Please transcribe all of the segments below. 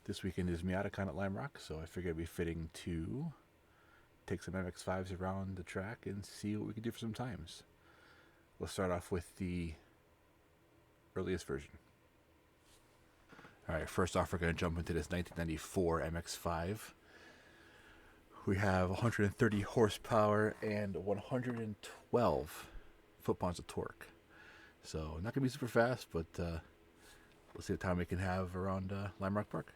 This weekend is Miatacon at Lime Rock, so I figured it'd be fitting to take some MX-5s around the track and see what we can do for some times. We'll start off with the earliest version. Alright, first off we're going to jump into this 1994 MX-5. We have 130 horsepower and 112 foot-pounds of torque. So not going to be super fast, but we'll see what time we can have around Lime Rock Park.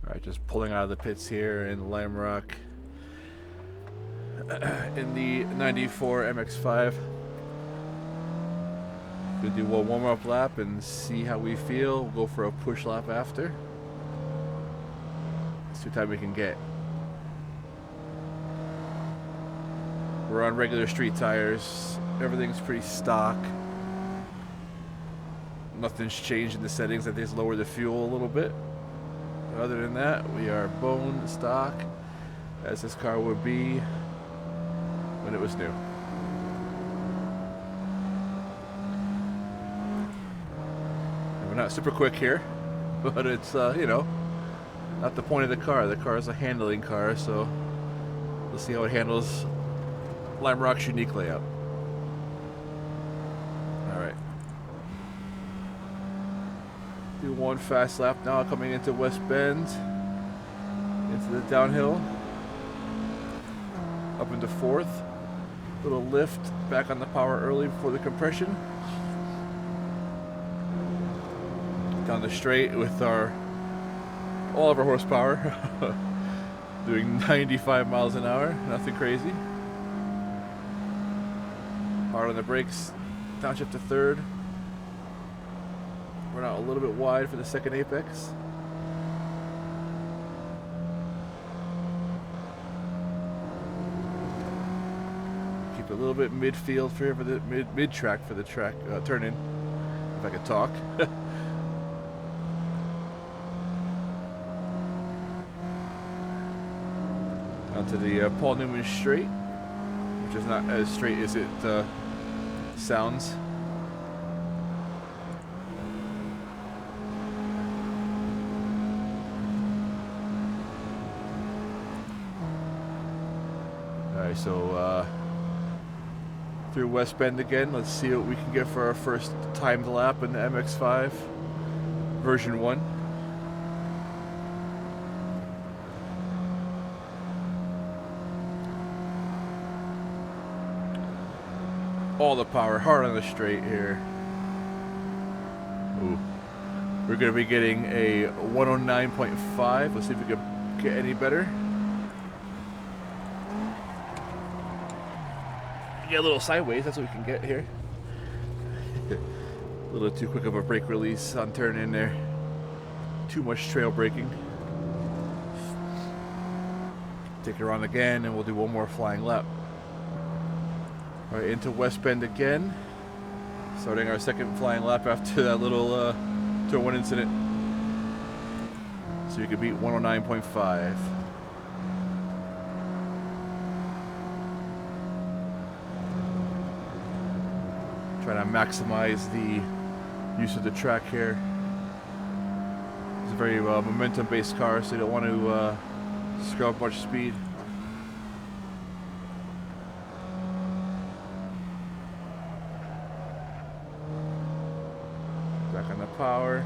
Alright, just pulling out of the pits here in Lime Rock in the 94 MX-5. Gonna do a warm-up lap and see how we feel. We'll go for a push lap after. See what time we can get. We're on regular street tires. Everything's pretty stock. Nothing's changed in the settings. I think it's lowered the fuel a little bit. Other than that, we are bone stock, as this car would be when it was new. And we're not super quick here, but it's, you know, not the point of the car. The car is a handling car, so we'll see how it handles Lime Rock's unique layout. Alright. Do one fast lap now, coming into West Bend, into the downhill, up into fourth. Little lift, back on the power early before the compression. Down the straight with all of our horsepower, doing 95 miles an hour, nothing crazy. Hard on the brakes, downshift to third. We're out a little bit wide for the second apex. Keep a little bit midfield for the mid track for the track turn in. If I could talk. Onto the Paul Newman straight, which is not as straight as it sounds. Alright, so through West Bend again. Let's see what we can get for our first timed lap in the MX-5 version 1. All the power, hard on the straight here. Ooh. We're going to be getting a 109.5. Let's see if we can get any better. Get a little sideways, that's what we can get here. A little too quick of a brake release on turn in there. Too much trail braking. Take it around again and we'll do one more flying lap. Alright, into West Bend again. Starting our second flying lap after that little turn 1 incident. So you can beat 109.5. Trying to maximize the use of the track here. It's a very momentum-based car, so you don't want to screw up much speed. Back on the power.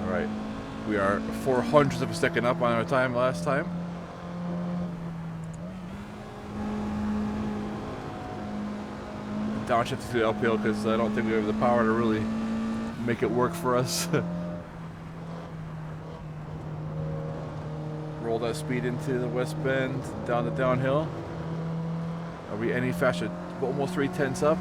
Alright, we are 0.04 of a second up on our time last time. Downshift to the uphill because I don't think we have the power to really make it work for us. Roll that speed into the West Bend, down the downhill. Are we any faster? Almost 0.3 up.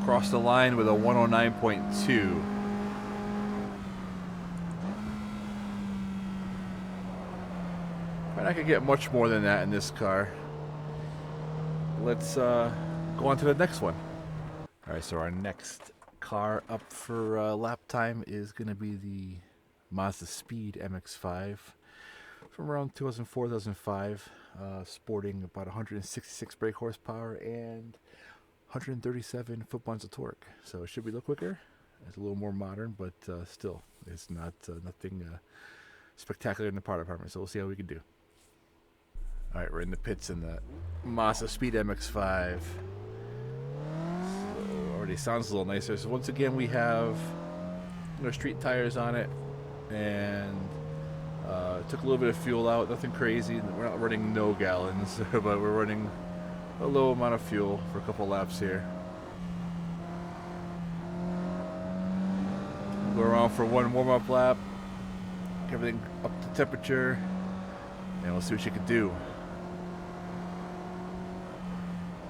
Across the line with a 109.2. And I could get much more than that in this car. Let's go on to the next one. Alright, so our next car up for lap time is going to be the Mazda Speed MX-5 from around 2004-2005, sporting about 166 brake horsepower and 137 foot-pounds of torque. So it should be a little quicker. It's a little more modern, but still, it's not nothing spectacular in the power department. So we'll see how we can do. All right, we're in the pits in the Mazda Speed MX-5. So already sounds a little nicer. So once again, we have street tires on it, and took a little bit of fuel out. Nothing crazy. We're not running no gallons, but we're running a low amount of fuel for a couple laps here. Go around for one warm-up lap, get everything up to temperature, and we'll see what you can do.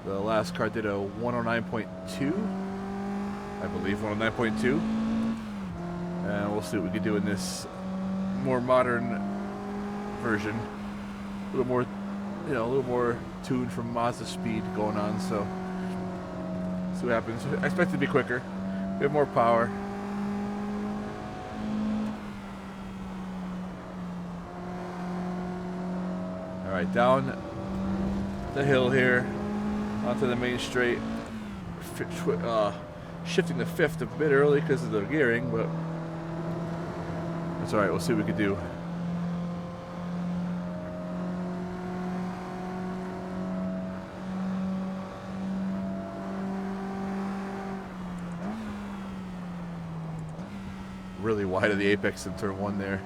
The last car did a 109.2, I believe, 109.2, and we'll see what we can do in this more modern version. A little more, a little more tuned from Mazda Speed going on. So see what happens. I expect it to be quicker. We have more power. All right, down the hill here onto the main straight. Shifting the fifth a bit early because of the gearing, but that's all right. We'll see what we can do. Really wide of the apex in turn one there.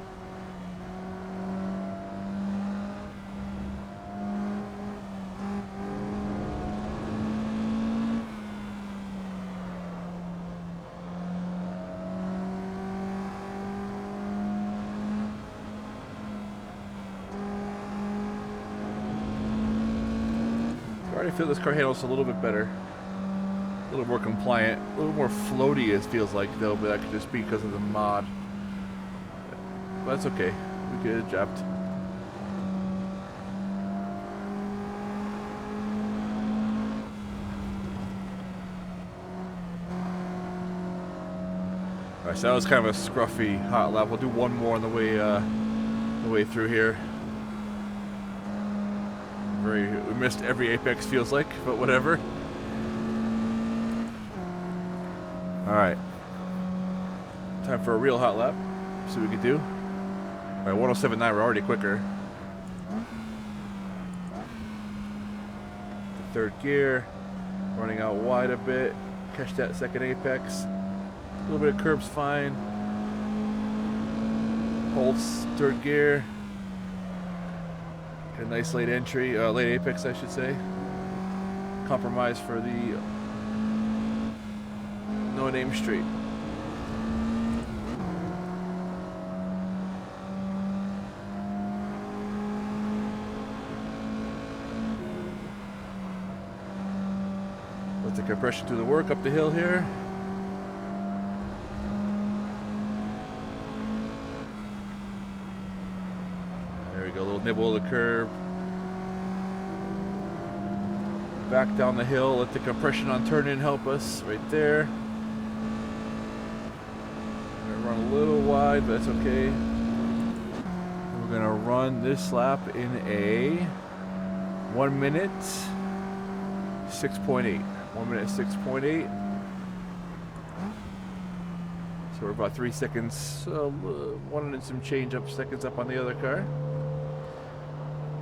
I already feel this car handles a little bit better. A little more compliant, a little more floaty it feels like though, but that could just be because of the mod. But that's okay, we get it jabbed. Alright, so that was kind of a scruffy hot lap. We'll do one more on the way through here. We missed every apex feels like, but whatever. Alright. Time for a real hot lap. See what we can do. Alright, 107.9, we're already quicker. The third gear. Running out wide a bit. Catch that second apex. A little bit of curb's fine. Holds third gear. Get a nice late entry, late apex I should say. Compromise for the no-name street. Let the compression do the work up the hill here. There we go, a little nibble of the curb. Back down the hill, let the compression on turn in help us right there. Run a little wide, but that's okay. We're gonna run this lap in a 1 minute 6.8. 1 minute 6.8. So we're about 3 seconds, 1 and some change up seconds up on the other car.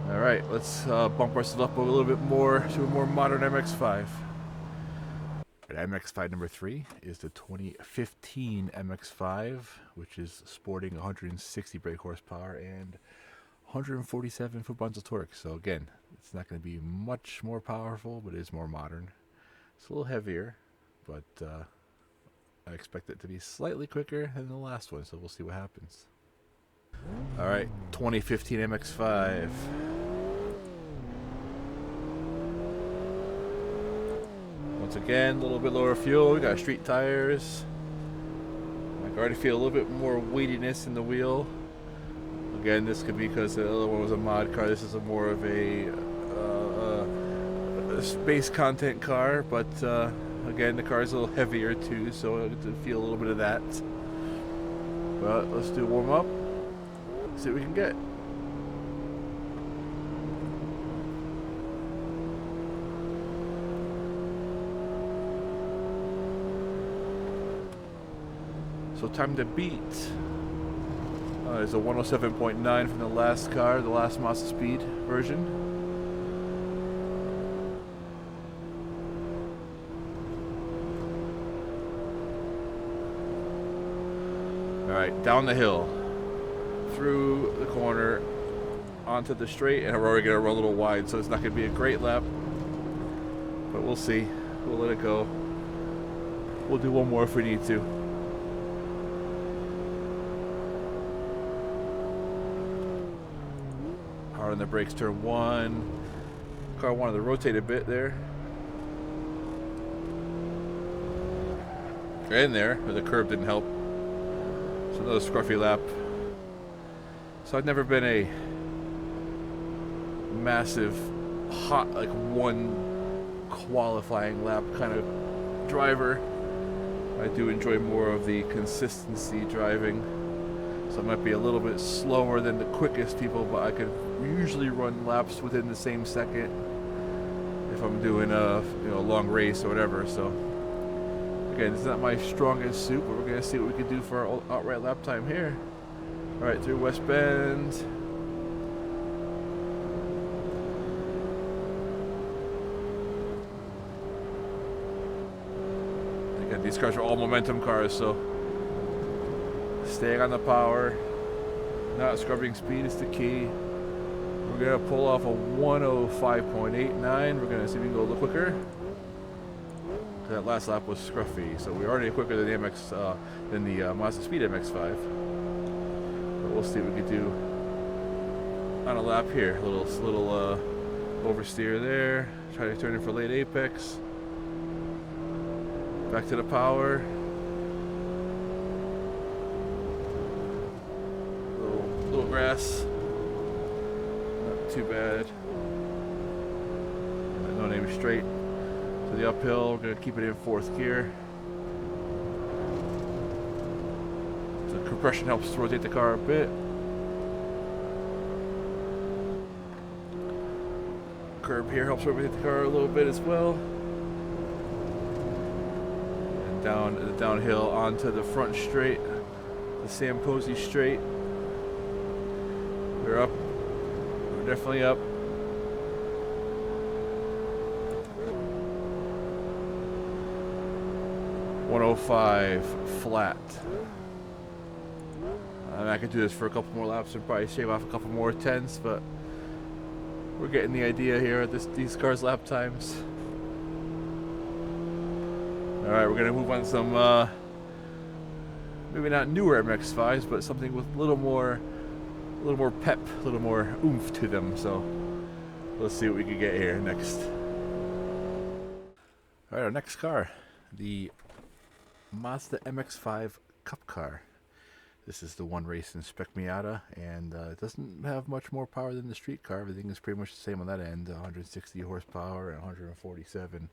All right, let's bump ourselves up a little bit more to a more modern MX-5. MX-5 number 3 is the 2015 MX-5, which is sporting 160 brake horsepower and 147 foot-pounds of torque. So again, it's not going to be much more powerful, but it is more modern. It's a little heavier, but I expect it to be slightly quicker than the last one, so we'll see what happens. All right, 2015 MX-5. Once again, a little bit lower fuel. We got street tires. I can already feel a little bit more weightiness in the wheel. Again, this could be because the other one was a mod car. This is more of a space content car, but again, the car is a little heavier too, so I get to feel a little bit of that. But let's do a warm up, see what we can get. So time to beat is a 107.9 from the last car, the last Mazda Speed version. Alright, down the hill, through the corner, onto the straight, and we're already going to run a little wide, so it's not going to be a great lap. But we'll see. We'll let it go. We'll do one more if we need to. Hard on the brakes, turn one. Car wanted to rotate a bit there. In there, but the curb didn't help. So another scruffy lap. So I've never been a massive, hot, like one qualifying lap kind of driver. I do enjoy more of the consistency driving. So I might be a little bit slower than the quickest people, but I could usually run laps within the same second if I'm doing a long race or whatever. So again, it's not my strongest suit, but we're gonna see what we can do for our outright lap time here. All right, through West Bend. Again, these cars are all momentum cars, so staying on the power, not scrubbing speed is the key. We're gonna pull off a 105.89. We're gonna see if we can go a little quicker. That last lap was scruffy, so we're already quicker than the Mazda Speed MX-5. But we'll see what we can do on a lap here. A little oversteer there. Try to turn in for late apex. Back to the power. Little grass. Not too bad. No name straight. To the uphill, we're going to keep it in fourth gear. The compression helps to rotate the car a bit. Curb here helps rotate the car a little bit as well. And down the downhill onto the front straight, the Sam Posey straight. We're up. We're definitely up. 105 flat. I could do this for a couple more laps and probably shave off a couple more tenths, but we're getting the idea here at these cars' lap times. All right, we're gonna move on to some maybe not newer MX-5s, but something with a little more pep, a little more oomph to them. So let's see what we can get here next. All right, our next car, the Mazda MX-5 Cup car. This is the one race in Spec Miata, and it doesn't have much more power than the street car. Everything is pretty much the same on that end, 160 horsepower and 147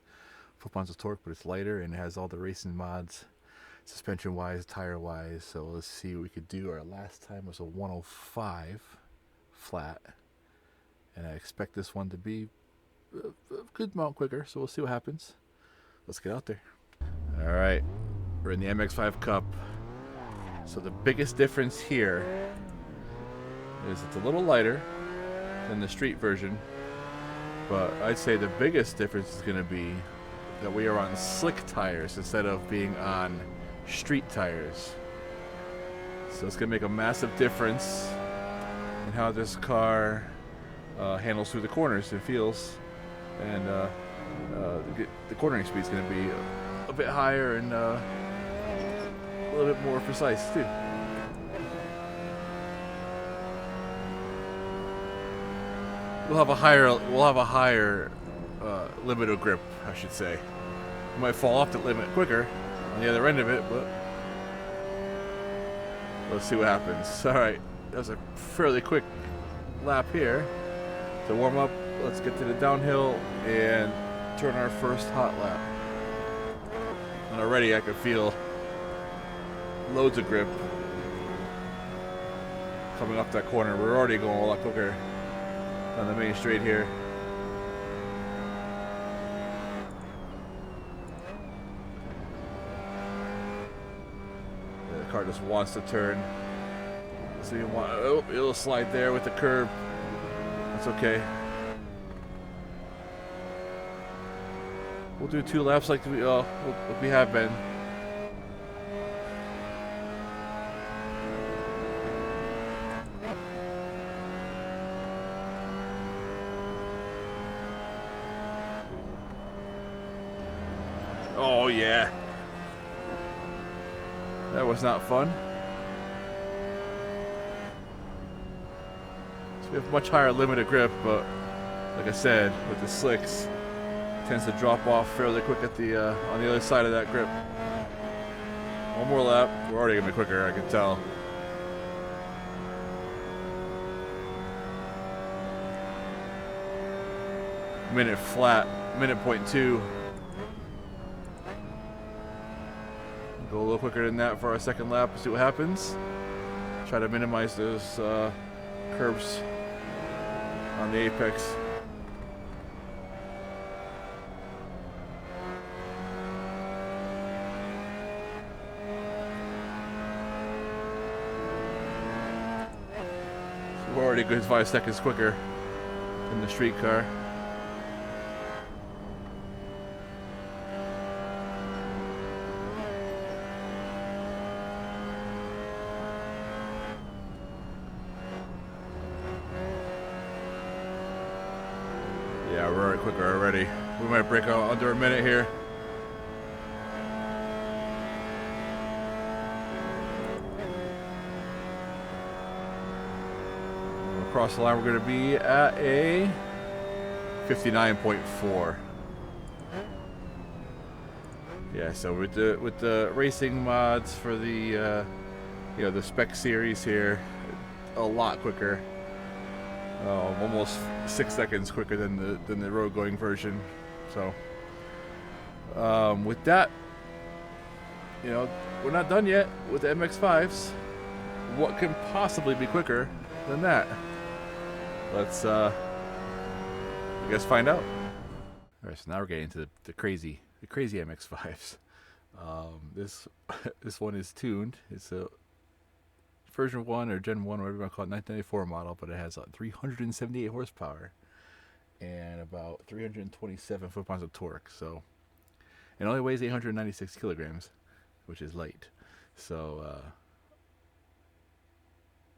foot-pounds of torque, but it's lighter and it has all the racing mods, suspension-wise, tire-wise. So let's see what we could do. Our last time was a 105 flat, and I expect this one to be a good amount quicker, so we'll see what happens. Let's get out there. All right. We're in the MX-5 Cup. So the biggest difference here is it's a little lighter than the street version, but I'd say the biggest difference is going to be that we are on slick tires instead of being on street tires. So it's going to make a massive difference in how this car handles through the corners and feels, and the cornering speed is going to be a bit higher and a little bit more precise too. We'll have a higher limit of grip, I should say. We might fall off the limit quicker on the other end of it, but let's see what happens. All right, that was a fairly quick lap here. To warm up, let's get to the downhill and turn our first hot lap. And already I can feel loads of grip coming up that corner. We're already going a lot quicker on the main straight here. Yeah, the car just wants to turn. So you want, oh, it'll slide there with the curb. That's okay. We'll do 2 laps like we have been. Oh yeah. That was not fun. So we have much higher limited grip, but like I said, with the slicks, it tends to drop off fairly quick at the on the other side of that grip. One more lap. We're already gonna be quicker, I can tell. Minute flat, minute point 2. Go a little quicker than that for our second lap, see what happens. Try to minimize those curbs on the apex. So we're already a good 5 seconds quicker than the street car. Yeah, we're already quicker already. We might break out under a minute here. Across the line, we're going to be at a 59.4. Yeah, so with the racing mods for the the spec series here, a lot quicker. Almost 6 seconds quicker than the road going version. So with that, we're not done yet with the MX-5s. What can possibly be quicker than that? Let's I guess find out. All right, so now we're getting into the crazy MX-5s. This one is tuned. It's a version 1 or Gen 1, whatever you want to call it, 1994 model, but it has 378 horsepower and about 327 foot-pounds of torque. So it only weighs 896 kilograms, which is light. So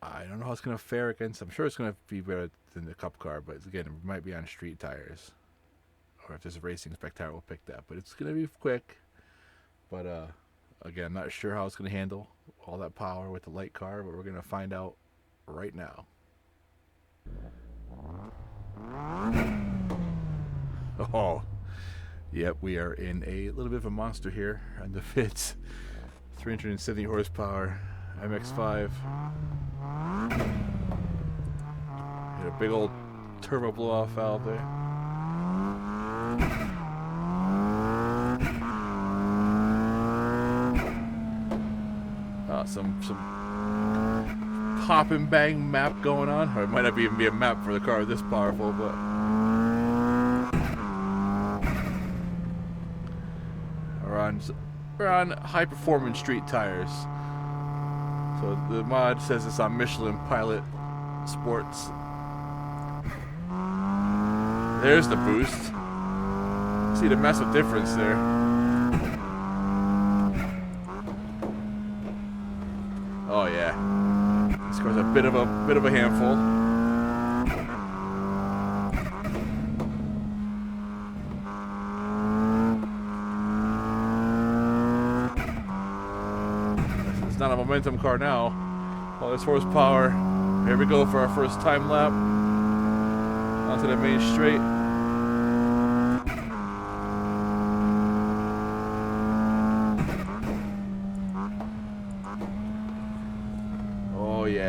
I don't know how it's going to fare against. I'm sure it's going to be better than the Cup car, but again, it might be on street tires, or if there's a racing spectacular, we'll pick that. But it's going to be quick. But again, not sure how it's going to handle all that power with the light car, but we're going to find out right now. Oh, yep, we are in a little bit of a monster here on the Fitz. 370 horsepower MX-5. Hit a big old turbo blow-off valve there. Some pop and bang map going on, or it might not even be a map for the car this powerful, but we're on high performance street tires. So the mod says it's on Michelin Pilot Sports. There's the boost. See the massive difference there. Oh yeah, this car's a bit of a handful. It's not a momentum car now. All this horsepower. Here we go for our first time lap onto the main straight.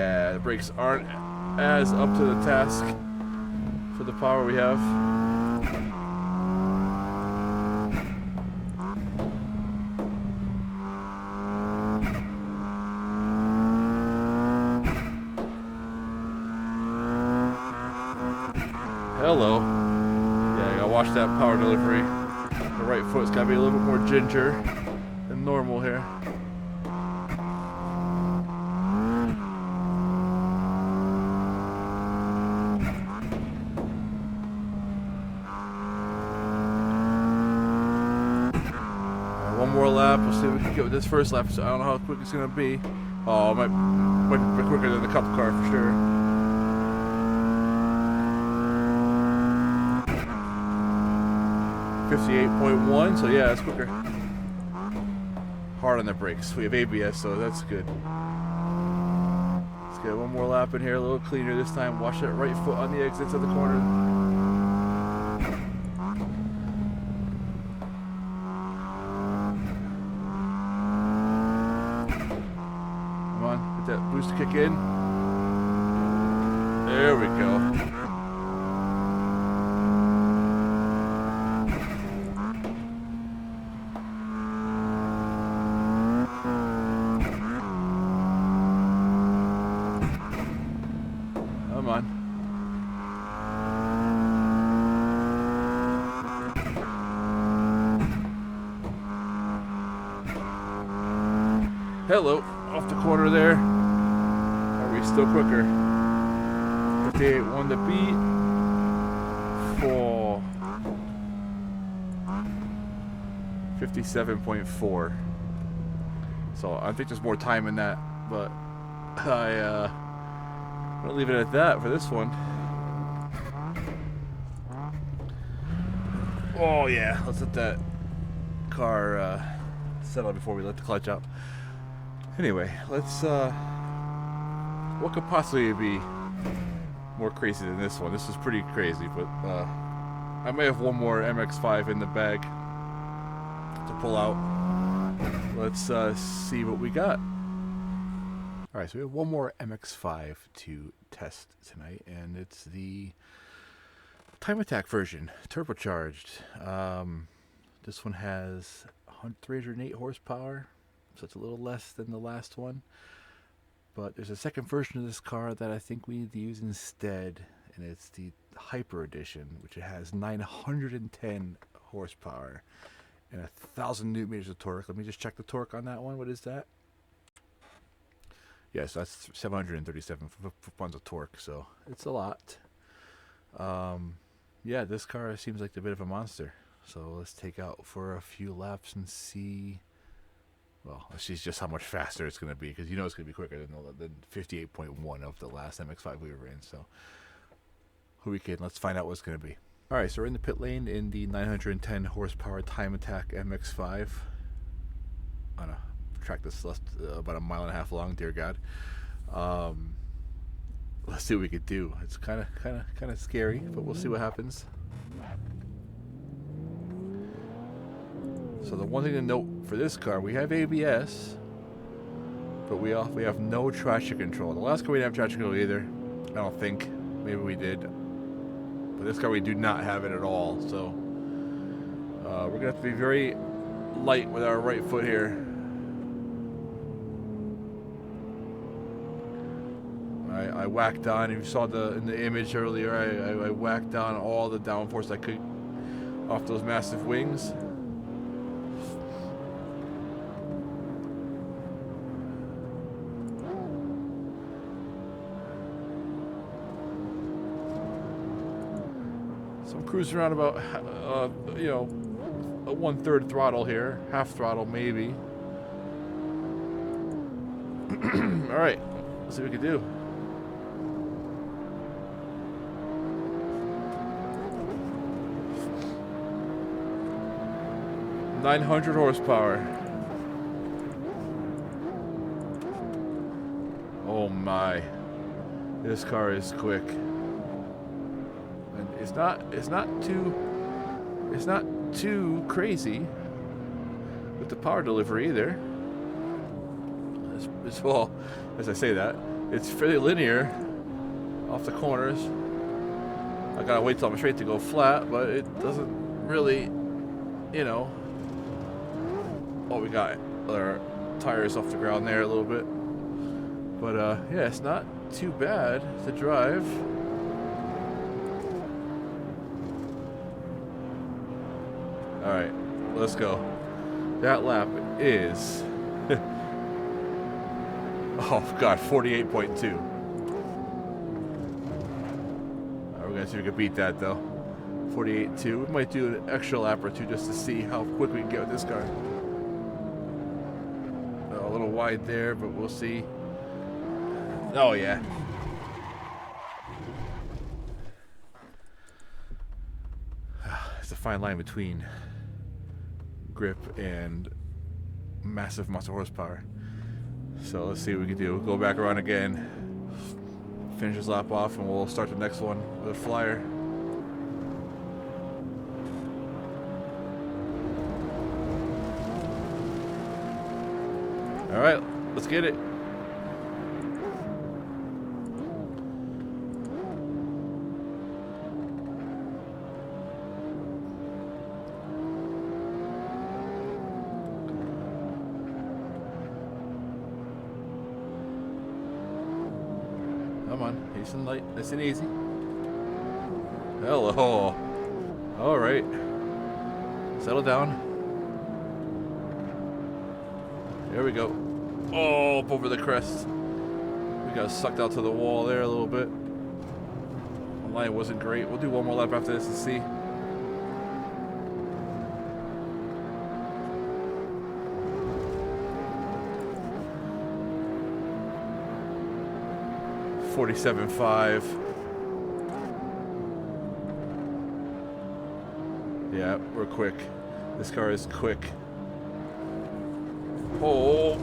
Yeah, the brakes aren't as up to the task for the power we have. Hello. Yeah, I gotta watch that power delivery. The right foot's gotta be a little bit more ginger than normal here. One more lap. We'll see what we can get with this first lap. So I don't know how quick it's gonna be. Oh, it might be quicker than the Cup car for sure. .1, so yeah, it's quicker. Hard on the brakes. We have ABS, so that's good. Let's get one more lap in here, a little cleaner this time. Watch that right foot on the exits of the corner. Come on, get that boost to kick in. There we go. Come on. Hello, off the corner there. Are we still quicker? 58.1 to beat. 57.4. So I think there's more time in that, but I'm gonna leave it at that for this one. Oh yeah, let's let that car settle before we let the clutch out. Anyway, let's what could possibly be more crazy than this one? This is pretty crazy, but I may have one more MX-5 in the bag to pull out. Let's see what we got. Alright, so we have one more MX-5 to test tonight, and it's the Time Attack version, turbocharged. This one has 308 horsepower, so it's a little less than the last one. But there's a second version of this car that I think we need to use instead, and it's the Hyper Edition, which it has 910 horsepower and 1,000 newton meters of torque. Let me just check the torque on that one. What is that? Yes, that's 737 foot-pounds of torque, so it's a lot. Yeah, this car seems like a bit of a monster. So let's take out for a few laps and see. Well, let's see just how much faster it's going to be, because you know it's going to be quicker than 58.1 of the last MX-5 we were in. So let's find out what it's going to be. All right, so we're in the pit lane in the 910 horsepower Time Attack MX-5 on a track that's about 1.5 miles long. Dear God, let's see what we could do. It's kind of scary, but we'll see what happens. So the one thing to note for this car, we have ABS, but we have no traction control. The last car we didn't have traction control either. I don't think. Maybe we did. But this car we do not have it at all. So we're gonna have to be very light with our right foot here. I whacked on. If you saw in the image earlier, I whacked on all the downforce I could off those massive wings. So I'm cruising around about, you know, a 1/3 throttle here, half throttle maybe. All right, let's see what we can do. 900 horsepower. Oh my, this car is quick. And it's not too crazy with the power delivery either. Well, as I say that, It's fairly linear off the corners. I gotta wait till I'm straight to go flat, but it doesn't really, you know. Oh, we got our tires off the ground there a little bit. But yeah, it's not too bad to drive. Alright, let's go. That lap is... oh god, 48.2. Alright, we're gonna see if we can beat that though. 48.2. We might do an extra lap or two just to see how quick we can get with this car. A little wide there, but we'll see. Oh yeah. It's a fine line between grip and massive muscle horsepower. So let's see what we can do. We'll go back around again, finish this lap off, and we'll start the next one with a flyer. All right, let's get it. Come on, nice and light, nice and easy. Hello. All right. Settle down. There we go. Oh, up over the crest. We got sucked out to the wall there a little bit. The line wasn't great. We'll do one more lap after this and see. .47.5. Yeah, we're quick. This car is quick. Oh.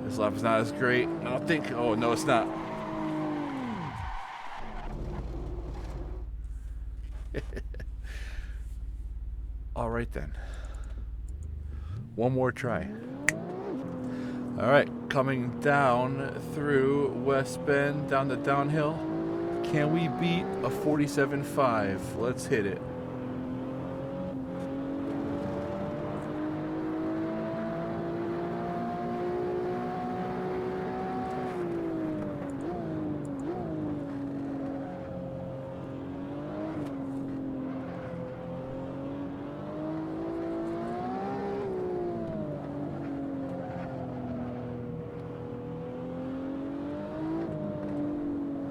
This lap is not as great. I don't think. Oh, no, it's not. All right, then. One more try. All right, coming down through West Bend, down the downhill. Can we beat a 47.5? Let's hit it.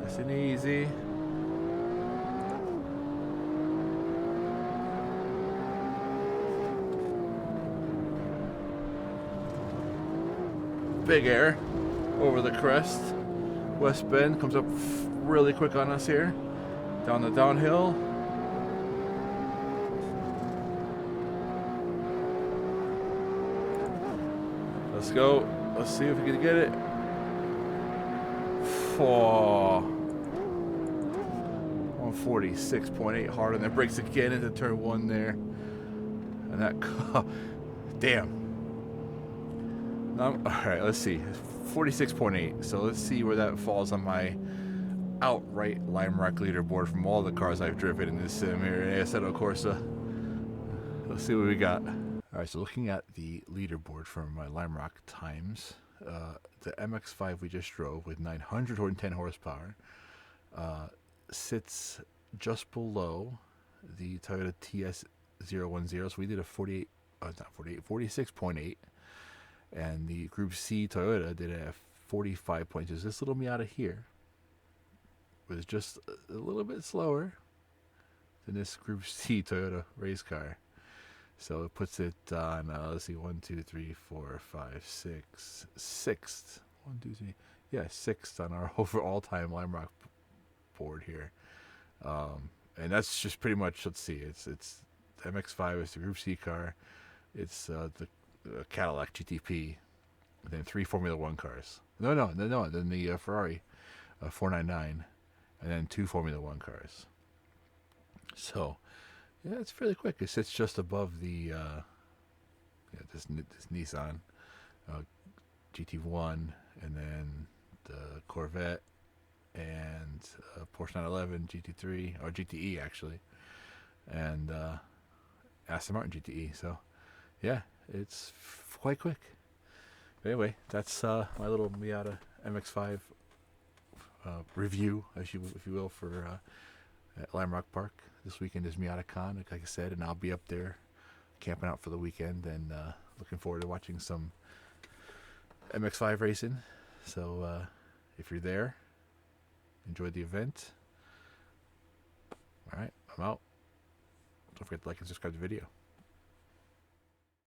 Nice and easy. Big air over the crest. West Bend comes up really quick on us here. Down the downhill. Let's go. Let's see if we can get it. Oh, 146.8 hard on the brakes again into turn one there. And that, damn. All right, let's see. 46.8. So let's see where that falls on my outright Lime Rock leaderboard from all the cars I've driven in this sim here in Assetto Corsa. Let's see what we got. All right, so looking at the leaderboard from my Lime Rock times, the MX-5 we just drove with 910 horsepower sits just below the Toyota TS010. So we did a 46.8. And the Group C Toyota did a 45.2. This little Miata here was just a little bit slower than this Group C Toyota race car. So it puts it on, let's see, 1, 2, 3, 4, 5, 6, sixth. 1, 2, 3. Yeah, sixth on our overall time Lime Rock board here. And that's just pretty much, let's see, it's the MX-5 is the Group C car. It's the Cadillac GTP, and then 3 Formula One cars. No. Then the Ferrari 499, and then 2 Formula One cars. So, yeah, it's fairly quick. It sits just above the this Nissan GT1, and then the Corvette, and Porsche 911 GT3 or GTE actually, and Aston Martin GTE. So yeah, it's quite quick. Anyway, that's my little Miata MX-5 review, if you will, for at Lime Rock Park. This weekend is Miatacon, like I said, and I'll be up there camping out for the weekend, and looking forward to watching some MX-5 racing. So if you're there, enjoy the event. All right, I'm out. Don't forget to like and subscribe to the video.